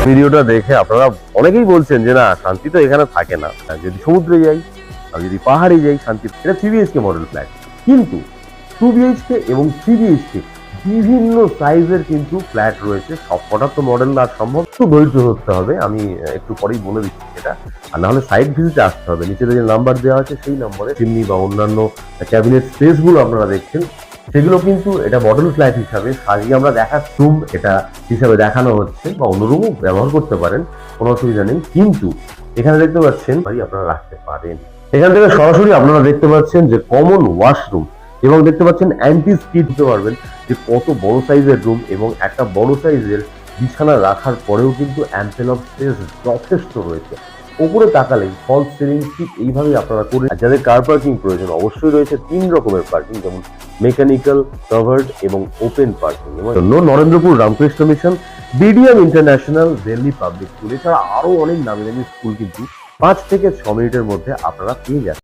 ভিডিওটা দেখে আপনারা অনেকেই বলছেন যে না, শান্তি তো এখানে থাকে না, যদি সমুদ্রে যাই আর যদি পাহাড়ে যাই শান্তি। এটা 3BHK মডেল ফ্ল্যাট, কিন্তু 2BHK এবং 3BHK বিভিন্ন সাইজের কিন্তু ফ্ল্যাট রয়েছে। সব কটা তো মডেল আর সম্ভব, তো ধৈর্য ধরতে হবে, আমি একটু পরেই বলে দিচ্ছি সেটা। আর নাহলে সাইট ভিজিটে আসতে হবে, নিচে যে নাম্বার দেওয়া আছে সেই নম্বরে চিমনি বা অন্যান্য ক্যাবিনেট স্পেসগুলো আপনারা দেখছেন, সেগুলো কিন্তু এটা মডেল ফ্ল্যাট হিসাবে সাজিয়ে আমরা দেখাচ্ছি, রুম এটা হিসাবে দেখানো হচ্ছে, বা অন্য রুমও ব্যবহার করতে পারেন, কোনো অসুবিধা নেই। কিন্তু এখানে দেখতে পাচ্ছেন আপনারা রাখতে পারেন। এখান থেকে সরাসরি আপনারা দেখতে পাচ্ছেন যে কমন ওয়াশরুম, এবং দেখতে পাচ্ছেন অ্যান্টি স্কিড দিতে পারবেন যে কত বড় সাইজের রুম, এবং একটা বড় সাইজের বিছানা রাখার পরেও কিন্তু অ্যাম্পেল অফ স্পেস যথেষ্ট রয়েছে। ওপরে তাকালেই ফলস সিলিং ঠিক এইভাবেই আপনারা করে। যাদের কার পার্কিং প্রয়োজন অবশ্যই রয়েছে 3 রকমের পার্কিং, যেমন মেকানিক্যাল, কভার্ড এবং ওপেন পার্কিং। এবং Narendrapur Ramakrishna mission, BDM international, Delhi public school, এছাড়া আরো অনেক নামি দামি স্কুল কিন্তু 5 থেকে 6 মিনিটের মধ্যে আপনারা পেয়ে যাচ্ছেন।